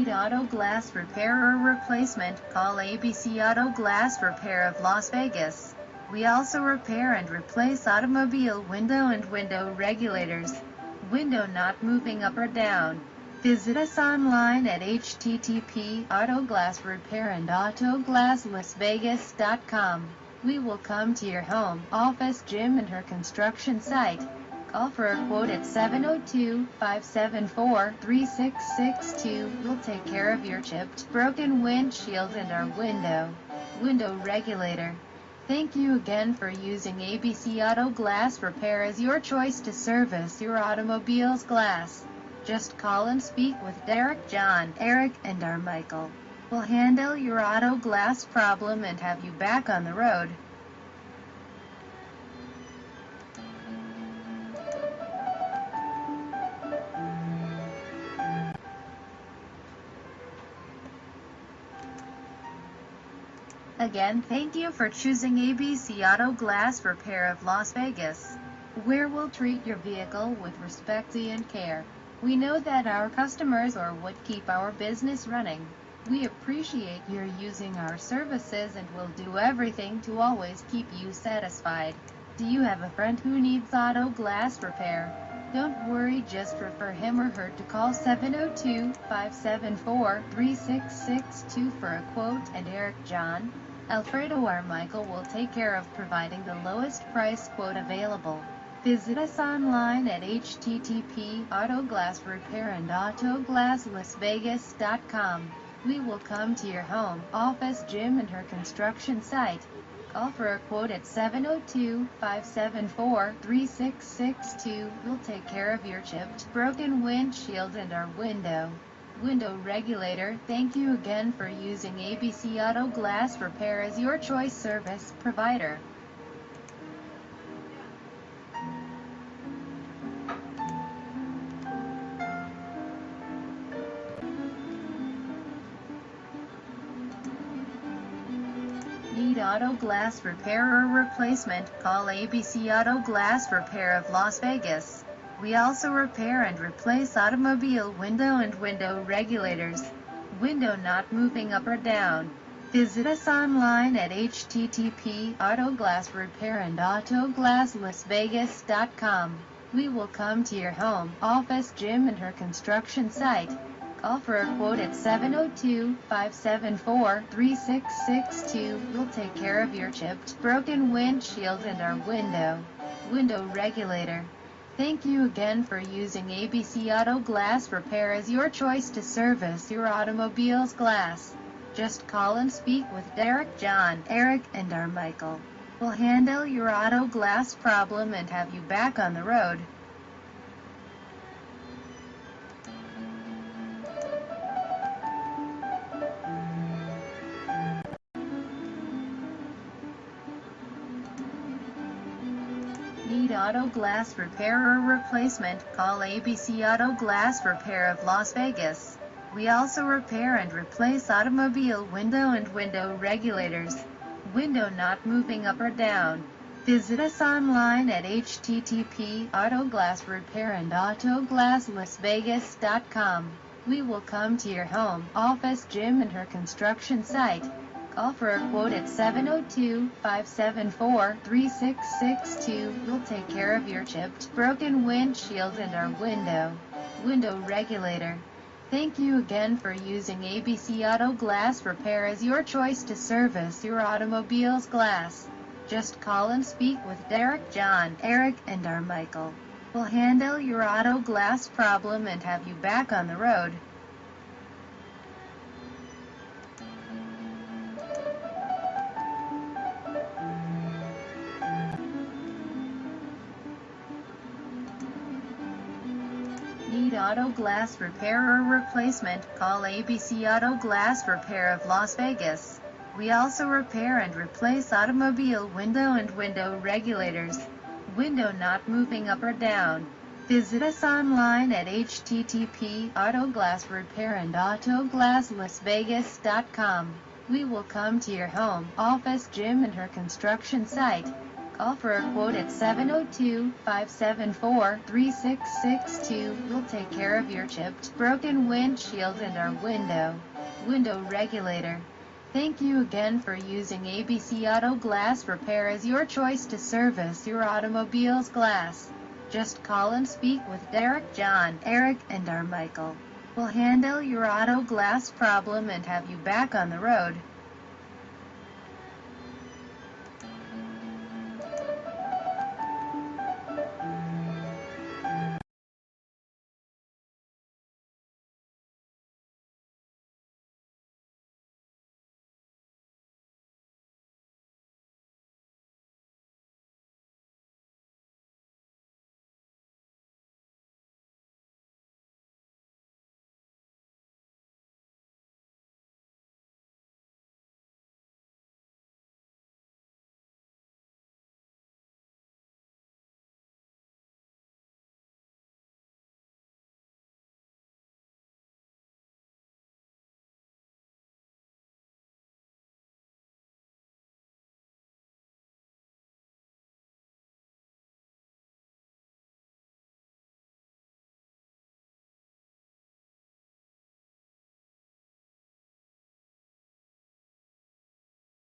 Need auto glass repair or replacement? Call ABC Auto Glass Repair of Las Vegas. We also repair and replace automobile window and window regulators. Window not moving up or down. Visit us online at http://autoglassrepairandautoGlassLasVegas.com. We will come to your home, office, gym, and her construction site. Call for a quote at 702-574-3662. We'll take care of your chipped, broken windshield and our window regulator. Thank you again for using ABC Auto Glass Repair as your choice to service your automobile's glass. Just call and speak with Derek, John, Eric, and our Michael. We'll handle your auto glass problem and have you back on the road. Again, thank you for choosing ABC Auto Glass Repair of Las Vegas, where we'll treat your vehicle with respect and care. We know that our customers are what keep our business running. We appreciate your using our services and will do everything to always keep you satisfied. Do you have a friend who needs auto glass repair? Don't worry, just refer him or her to call 702-574-3662 for a quote, and Eric, John, Alfredo or Michael will take care of providing the lowest price quote available. Visit us online at http://autoglassrepairandautoGlassLasVegas.com. We will come to your home, office, gym, and her construction site. Call for a quote at 702-574-3662. We'll take care of your chipped, broken windshield and our window regulator. Thank you again for using ABC Auto Glass Repair as your choice service provider. Need auto glass repair or replacement? Call ABC Auto Glass Repair of Las Vegas. We also repair and replace automobile window and window regulators. Window not moving up or down. Visit us online at http://autoglassrepairandautoGlassLasVegas.com. We will come to your home, office, gym, and her construction site. Call for a quote at 702-574-3662. We'll take care of your chipped, broken windshield and our window regulator. Thank you again for using ABC Auto Glass Repair as your choice to service your automobile's glass. Just call and speak with Derek, John, Eric, and our Michael. We'll handle your auto glass problem and have you back on the road. Need auto glass repair or replacement? Call ABC Auto Glass Repair of Las Vegas. We also repair and replace automobile window and window regulators. Window not moving up or down. Visit us online at http://autoglassrepairandautoGlassLasVegas.com. We will come to your home, office, gym, and her construction site. Call for a quote at 702-574-3662. We'll take care of your chipped, broken windshield and our window regulator. Thank you again for using ABC Auto Glass Repair as your choice to service your automobile's glass. Just call and speak with Derek, John, Eric, and our Michael. We'll handle your auto glass problem and have you back on the road. Need auto glass repair or replacement? Call ABC Auto Glass Repair of Las Vegas. We also repair and replace automobile window and window regulators. Window not moving up or down. Visit us online at http://autoglassrepairandautoGlassLasVegas.com. We will come to your home, office, gym, and her construction site. Offer a quote at 702-574-3662. We'll take care of your chipped, broken windshield and our window regulator. Thank you again for using ABC Auto Glass Repair as your choice to service your automobile's glass. Just call and speak with Derek, John, Eric, and our Michael. We'll handle your auto glass problem and have you back on the road.